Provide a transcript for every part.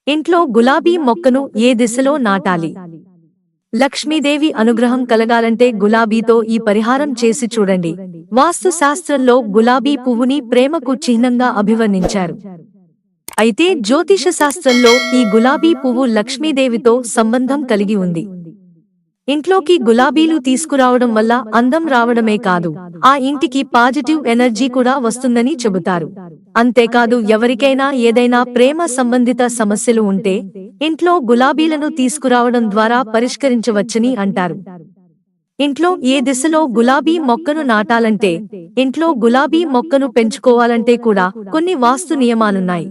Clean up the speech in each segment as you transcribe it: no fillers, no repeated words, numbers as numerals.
ఇంట్లో గులాబీ మొక్కను ఏ దిశలో నాటాలి? లక్ష్మీదేవి అనుగ్రహం కలగాలంటే గులాబీతో ఈ పరిహారం చేసి చూడండి. వాస్తు శాస్త్రంలో గులాబీ పువ్వుని ప్రేమకు చిహ్నంగా అభివర్ణించారు. అయితే జ్యోతిష శాస్త్రంలో ఈ గులాబీ పువ్వు లక్ష్మీదేవితో సంబంధం కలిగి ఉంది. ఇంట్లోకి గులాబీలు తీసుకురావడం వల్ల అందం రావడమే కాదు, ఆ ఇంటికి పాజిటివ్ ఎనర్జీ కూడా వస్తుందని చెబుతారు. అంతేకాదు, ఎవరికైనా ఏదైనా ప్రేమ సంబంధిత సమస్యలు ఉంటే ఇంట్లో గులాబీలను తీసుకురావడం ద్వారా పరిష్కరించవచ్చని అంటారు. ఇంట్లో ఏ దిశలో గులాబీ మొక్కను నాటాలంటే, ఇంట్లో గులాబీ మొక్కను పెంచుకోవాలంటే కూడా కొన్ని వాస్తు నియమాలున్నాయి.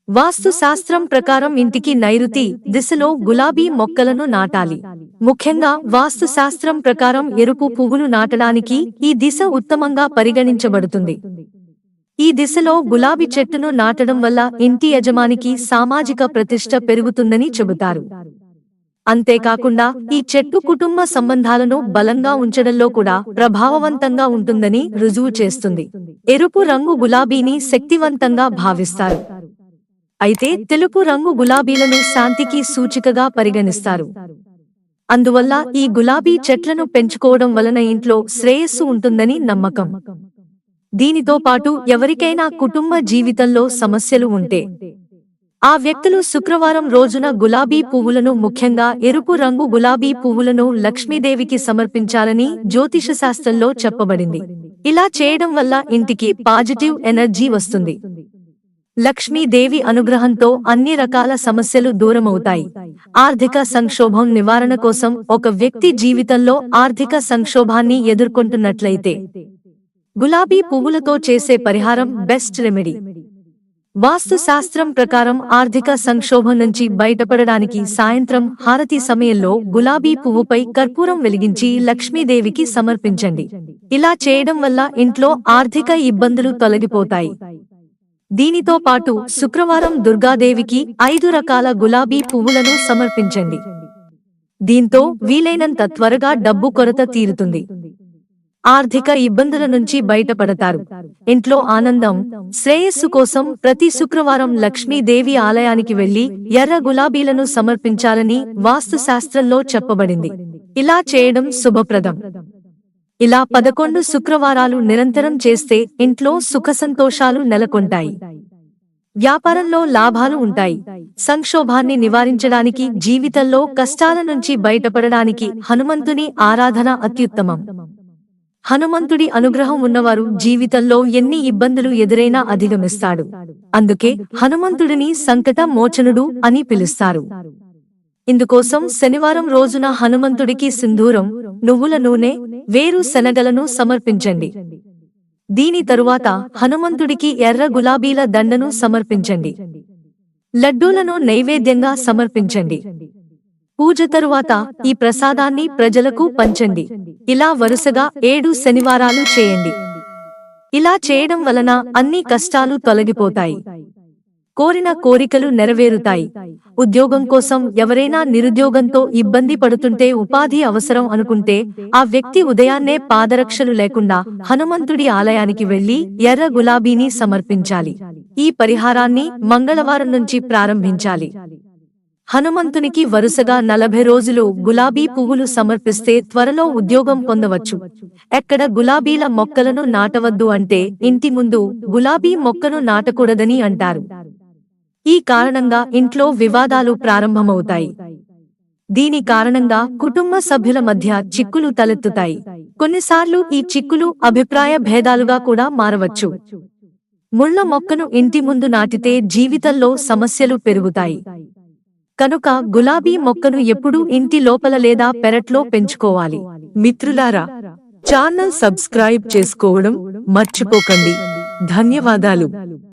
వాస్తు శాస్త్రం ప్రకారం ఇంటికి నైరుతి దిశలో గులాబీ మొక్కలను నాటాలి. ముఖ్యంగా వాస్తు శాస్త్రం ప్రకారం ఎరుపు పువ్వులు నాటడానికి ఈ దిశ ఉత్తమంగా పరిగణించబడుతుంది. ఈ దిశలో గులాబీ చెట్టును నాటడం వల్ల ఇంటి యజమానికి సామాజిక ప్రతిష్ట పెరుగుతుందని చెబుతారు. అంతేకాకుండా ఈ చెట్టు కుటుంబ సంబంధాలను బలంగా ఉంచడంలో కూడా ప్రభావవంతంగా ఉంటుందని రుజువు చేస్తుంది. ఎరుపు రంగు గులాబీని శక్తివంతంగా భావిస్తారు. అయితే తెలుపు రంగు గులాబీలను శాంతికి సూచికగా పరిగణిస్తారు. అందువల్ల ఈ గులాబీ చెట్లను పెంచుకోవడం వలన ఇంట్లో శ్రేయస్సు ఉంటుందని నమ్మకం. దీనితో పాటు ఎవరికైనా కుటుంబ జీవితంలో సమస్యలు ఉంటే ఆ వ్యక్తులు శుక్రవారం రోజున గులాబీ పువ్వులను, ముఖ్యంగా ఎరుపు రంగు గులాబీ పువ్వులను లక్ష్మీదేవికి సమర్పించాలని జ్యోతిష శాస్త్రంలో చెప్పబడింది. ఇలా చేయడం వల్ల ఇంటికి పాజిటివ్ ఎనర్జీ వస్తుంది. లక్ష్మీదేవి అనుగ్రహంతో అన్ని రకాల సమస్యలు దూరమవుతాయి. ఆర్థిక సంక్షోభం నివారణ కోసం ఒక వ్యక్తి జీవితంలో ఆర్థిక సంక్షోభాన్ని ఎదుర్కొంటున్నట్లయితే గులాబీ పువ్వులతో చేసే పరిహారం బెస్ట్ రెమెడీ. వాస్తు శాస్త్రం ప్రకారం ఆర్థిక సంక్షోభం నుంచి బయటపడడానికి సాయంత్రం హారతి సమయంలో గులాబీ పువ్వుపై కర్పూరం వెలిగించి లక్ష్మీదేవికి సమర్పించండి. ఇలా చేయడం వల్ల ఇంట్లో ఆర్థిక ఇబ్బందులు తొలగిపోతాయి. దీనితో పాటు శుక్రవారం దుర్గాదేవికి 5 రకాల గులాబీ పువ్వులను సమర్పించండి. దీంతో వీలైనంత త్వరగా డబ్బు కొరత తీరుతుంది. ఆర్థిక ఇబ్బందుల నుంచి బయటపడతారు. ఇంట్లో ఆనందం, శ్రేయస్సు కోసం ప్రతి శుక్రవారం లక్ష్మీదేవి ఆలయానికి వెళ్లి ఎర్ర గులాబీలను సమర్పించాలని వాస్తు శాస్త్రంలో చెప్పబడింది. ఇలా చేయడం శుభప్రదం. ఇలా 11 శుక్రవారాలు నిరంతరం చేస్తే ఇంట్లో సుఖసంతోషాలు నెలకొంటాయి. వ్యాపారంలో లాభాలు ఉంటాయి. సంక్షోభాన్ని నివారించడానికి, జీవితంలో కష్టాల నుంచి బయటపడడానికి హనుమంతుని ఆరాధన అత్యుత్తమం. హనుమంతుడి అనుగ్రహం ఉన్నవారు జీవితంలో ఎన్ని ఇబ్బందులు ఎదురైనా అధిగమిస్తాడు. అందుకే హనుమంతుడిని సంకట మోచనుడు అని పిలుస్తారు. ఇందుకోసం శనివారం రోజున హనుమంతుడికి సింధూరం, నువ్వుల నూనె, వేరు శనగలను సమర్పించండి. దీని తరువాత హనుమంతుడికి ఎర్ర గులాబీల దండను సమర్పించండి. లడ్డూలను నైవేద్యంగా సమర్పించండి. పూజ తరువాత ఈ ప్రసాదాన్ని ప్రజలకు పంచండి. ఇలా వరుసగా 7 శనివారాలు చేయండి. ఇలా చేయడం వలన అన్ని కష్టాలు తొలగిపోతాయి. కోరిన కోరికలు నెరవేరుతాయి. ఉద్యోగం కోసం ఎవరైనా నిరుద్యోగంతో ఇబ్బంది పడుతుంటే, ఉపాధి అవసరం అనుకుంటే ఆ వ్యక్తి ఉదయాన్నే పాదరక్షలు లేకుండా హనుమంతుడి ఆలయానికి వెళ్లి ఎర్ర గులాబీని సమర్పించాలి. ఈ పరిహారాన్ని మంగళవారం నుంచి ప్రారంభించాలి. హనుమంతునికి వరుసగా 40 రోజులు గులాబీ పువ్వులు సమర్పిస్తే త్వరలో ఉద్యోగం పొందవచ్చు. ఎక్కడ గులాబీల మొక్కలను నాటవద్దు అంటే ఇంటి ముందు గులాబీ మొక్కను నాటకూడదని అంటారు. ఈ కారణంగా ఇంట్లో వివాదాలు ప్రారంభమవుతాయి. దీని కారణంగా కుటుంబ సభ్యుల మధ్య చిక్కులు తలెత్తుతాయి. కొన్నిసార్లు ఈ చిక్కులు అభిప్రాయ భేదాలుగా కూడా మారవచ్చు. ముళ్ళ మొక్కను ఇంటి ముందు నాటితే జీవితంలో సమస్యలు పెరుగుతాయి. కనుక గులాబీ మొక్కను ఎప్పుడూ ఇంటి లోపల లేదా పెరట్లో పెంచుకోవాలి. మిత్రులారా, ఛానల్ సబ్స్క్రైబ్ చేసుకోవడం మర్చిపోకండి. ధన్యవాదాలు.